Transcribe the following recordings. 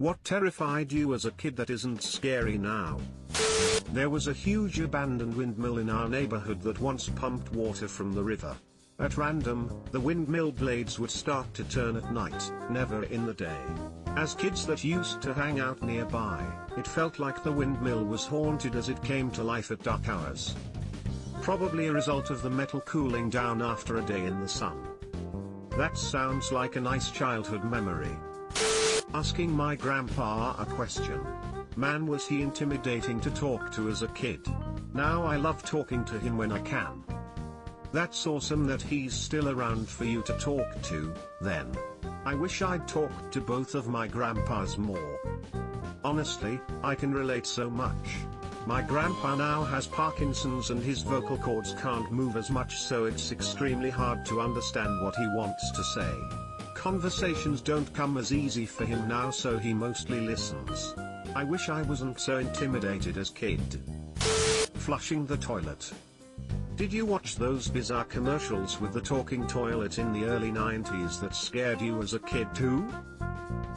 What terrified you as a kid that isn't scary now? There was a huge abandoned windmill in our neighborhood that once pumped water from the river. At random, the windmill blades would start to turn at night, never in the day. As kids that used to hang out nearby, it felt like the windmill was haunted as it came to life at dark hours. Probably a result of the metal cooling down after a day in the sun. That sounds like a nice childhood memory. Asking my grandpa a question. Man, was he intimidating to talk to as a kid. Now I love talking to him when I can. That's awesome that he's still around for you to talk to, then. I wish I'd talked to both of my grandpas more. Honestly, I can relate so much. My grandpa now has Parkinson's and his vocal cords can't move as much, so it's extremely hard to understand what he wants to say. Conversations don't come as easy for him now, so he mostly listens. I wish I wasn't so intimidated as kid. Flushing the toilet. Did you watch those bizarre commercials with the talking toilet in the early 90s that scared you as a kid too?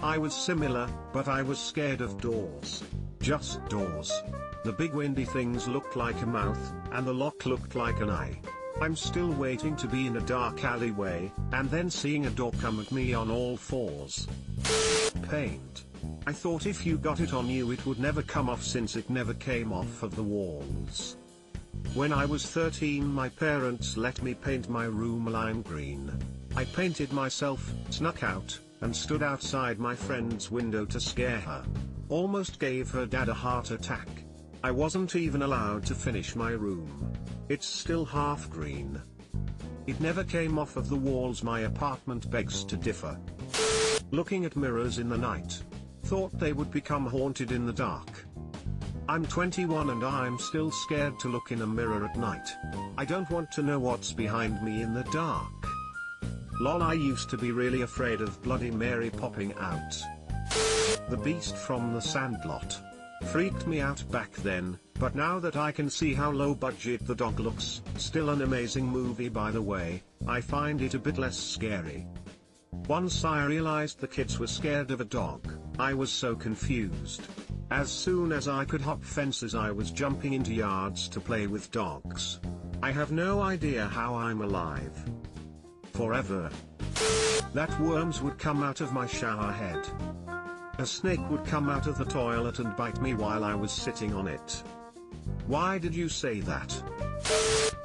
I was similar, but I was scared of doors. Just doors. The big windy things looked like a mouth, and the lock looked like an eye. I'm still waiting to be in a dark alleyway, and then seeing a door come at me on all fours. Paint. I thought if you got it on you it would never come off, since it never came off of the walls. When I was 13, my parents let me paint my room lime green. I painted myself, snuck out, and stood outside my friend's window to scare her. Almost gave her dad a heart attack. I wasn't even allowed to finish my room. It's still half green. It never came off of the walls. My apartment begs to differ. Looking at mirrors in the night. Thought they would become haunted in the dark. I'm 21 and I'm still scared to look in a mirror at night. I don't want to know what's behind me in the dark. Lol, I used to be really afraid of Bloody Mary popping out. The Beast from the Sandlot. Freaked me out back then, but now that I can see how low budget the dog looks, still an amazing movie by the way, I find it a bit less scary. Once I realized the kids were scared of a dog, I was so confused. As soon as I could hop fences I was jumping into yards to play with dogs. I have no idea how I'm alive. Forever. That worms would come out of my shower head. A snake would come out of the toilet and bite me while I was sitting on it. Why did you say that?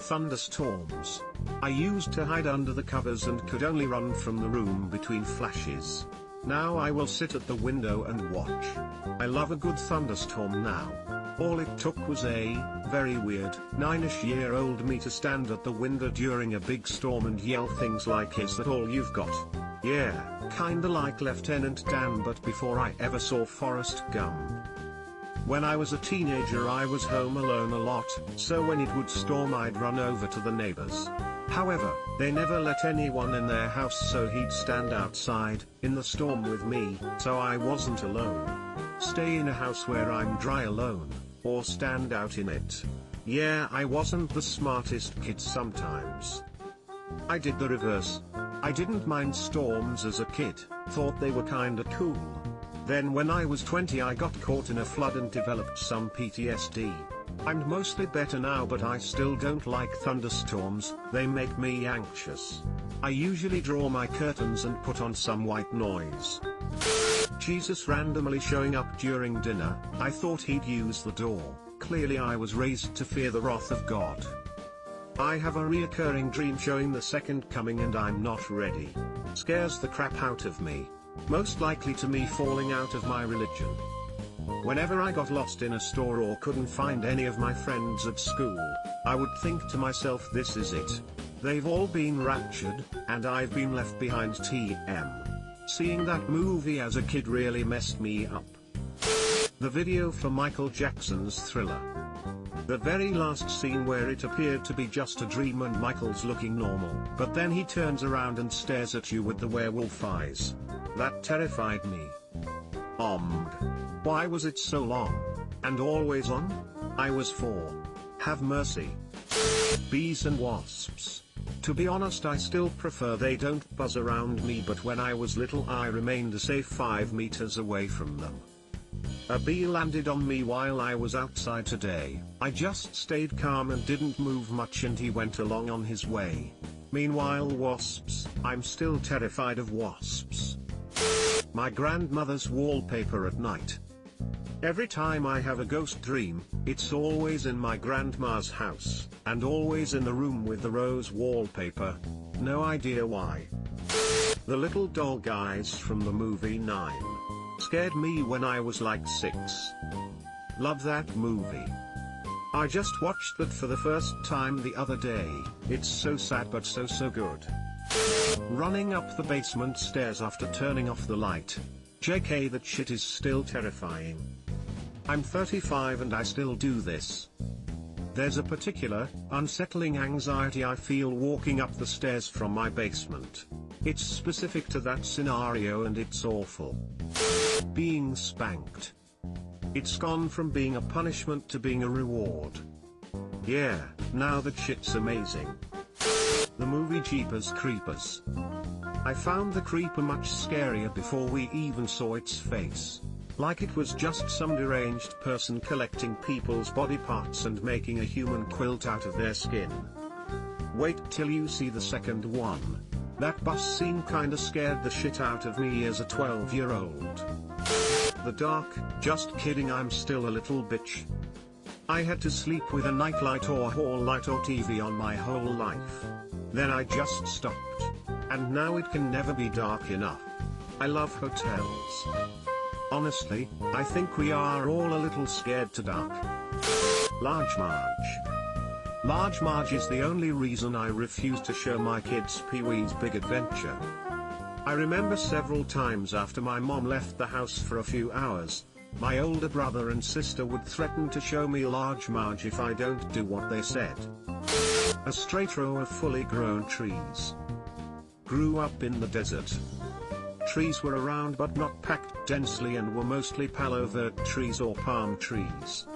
Thunderstorms. I used to hide under the covers and could only run from the room between flashes. Now I will sit at the window and watch. I love a good thunderstorm now. All it took was a very weird 9-ish-year-old me to stand at the window during a big storm and yell things like, "Is that all you've got?" Yeah, kinda like Lieutenant Dan, but before I ever saw Forrest Gump. When I was a teenager I was home alone a lot, so when it would storm I'd run over to the neighbors. However, they never let anyone in their house, so he'd stand outside, in the storm with me, so I wasn't alone. Stay in a house where I'm dry alone, or stand out in it. Yeah, I wasn't the smartest kid sometimes. I did the reverse. I didn't mind storms as a kid, thought they were kinda cool. Then when I was 20 I got caught in a flood and developed some PTSD. I'm mostly better now, but I still don't like thunderstorms, they make me anxious. I usually draw my curtains and put on some white noise. Jesus randomly showing up during dinner. I thought he'd use the door. Clearly I was raised to fear the wrath of God. I have a reoccurring dream showing the second coming and I'm not ready. Scares the crap out of me. Most likely to me falling out of my religion. Whenever I got lost in a store or couldn't find any of my friends at school, I would think to myself, this is it. They've all been raptured, and I've been left behind. TM. Seeing that movie as a kid really messed me up. The video for Michael Jackson's Thriller. The very last scene where it appeared to be just a dream and Michael's looking normal, but then he turns around and stares at you with the werewolf eyes. That terrified me. Why was it so long? And always on? I was 4. Have mercy. Bees and wasps. To be honest, I still prefer they don't buzz around me, but when I was little I remained a safe 5 meters away from them. A bee landed on me while I was outside today. I just stayed calm and didn't move much and he went along on his way. Meanwhile, wasps, I'm still terrified of wasps. My grandmother's wallpaper at night. Every time I have a ghost dream, it's always in my grandma's house, and always in the room with the rose wallpaper. No idea why. The little doll guys from the movie 9 scared me when I was like 6. Love that movie. I just watched that for the first time the other day. It's so sad but so good. Running up the basement stairs after turning off the light. JK, that shit is still terrifying. I'm 35 and I still do this. There's a particular, unsettling anxiety I feel walking up the stairs from my basement. It's specific to that scenario and it's awful. Being spanked. It's gone from being a punishment to being a reward. Yeah, now that shit's amazing. The movie Jeepers Creepers. I found the creeper much scarier before we even saw its face. Like it was just some deranged person collecting people's body parts and making a human quilt out of their skin. Wait till you see the second one. That bus scene kinda scared the shit out of me as a 12-year-old. The dark, just kidding, I'm still a little bitch. I had to sleep with a nightlight or hall light or TV on my whole life. Then I just stopped. And now it can never be dark enough. I love hotels. Honestly, I think we are all a little scared to dark. Large Marge. Large Marge is the only reason I refuse to show my kids Pee-wee's Big Adventure. I remember several times after my mom left the house for a few hours, my older brother and sister would threaten to show me Large Marge if I don't do what they said. A straight row of fully grown trees. Grew up in the desert. Trees were around but not packed densely and were mostly palo verde trees or palm trees.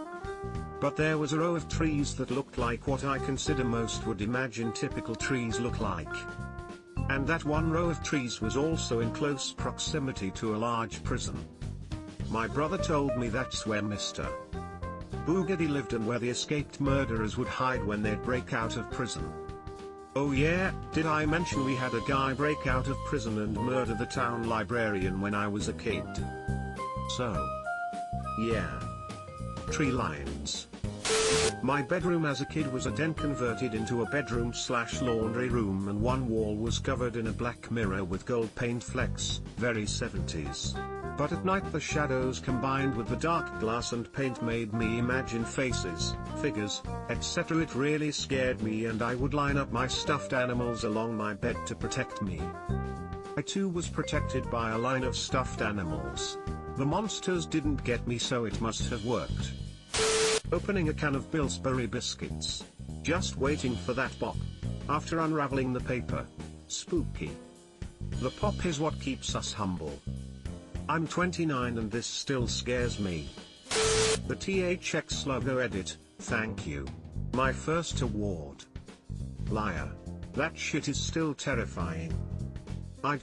But there was a row of trees that looked like what I consider most would imagine typical trees look like. And that one row of trees was also in close proximity to a large prison. My brother told me that's where Mr. Boogedy lived and where the escaped murderers would hide when they'd break out of prison. Oh yeah, did I mention we had a guy break out of prison and murder the town librarian when I was a kid? So, yeah. Tree lines. My bedroom as a kid was a den converted into a bedroom/laundry room, and one wall was covered in a black mirror with gold paint flecks, very 70s. But at night the shadows combined with the dark glass and paint made me imagine faces, figures, etc. It really scared me, and I would line up my stuffed animals along my bed to protect me. I too was protected by a line of stuffed animals. The monsters didn't get me, so it must have worked. Opening a can of Pillsbury biscuits. Just waiting for that pop. After unraveling the paper. Spooky. The pop is what keeps us humble. I'm 29 and this still scares me. The THX logo edit, thank you. My first award. Liar. That shit is still terrifying.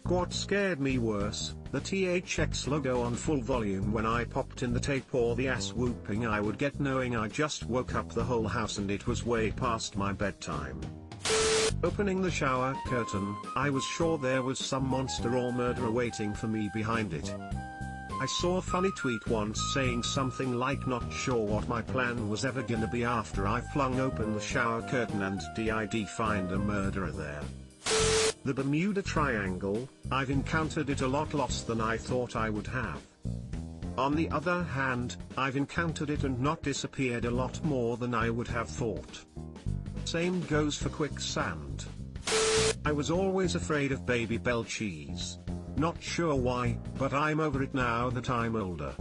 What scared me worse, the THX logo on full volume when I popped in the tape, or the ass whooping I would get knowing I just woke up the whole house and it was way past my bedtime. Opening the shower curtain, I was sure there was some monster or murderer waiting for me behind it. I saw a funny tweet once saying something like not sure what my plan was ever gonna be after I flung open the shower curtain and did find a murderer there. The Bermuda Triangle, I've encountered it a lot less than I thought I would have. On the other hand, I've encountered it and not disappeared a lot more than I would have thought. Same goes for quicksand. I was always afraid of Baby Bell cheese. Not sure why, but I'm over it now that I'm older.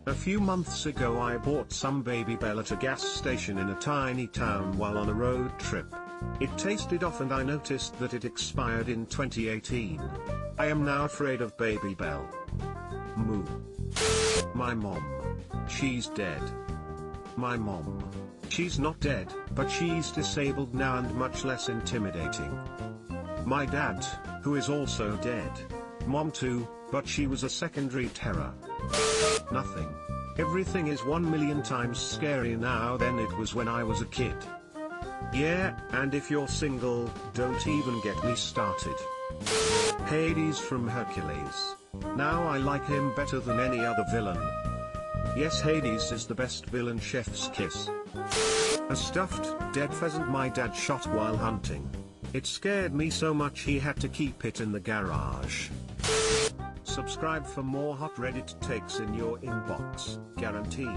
A few months ago I bought some Baby Bell at a gas station in a tiny town while on a road trip. It tasted off and I noticed that it expired in 2018. I am now afraid of Baby Bell. Moo. My mom. She's dead. My mom. She's not dead, but she's disabled now and much less intimidating. My dad, who is also dead. Mom too, but she was a secondary terror. Nothing. Everything is 1,000,000 times scary now than it was when I was a kid. Yeah, and if you're single, don't even get me started. Hades from Hercules. Now I like him better than any other villain. Yes, Hades is the best villain, chef's kiss. A stuffed, dead pheasant my dad shot while hunting. It scared me so much he had to keep it in the garage. Subscribe for more hot Reddit takes in your inbox, guaranteed.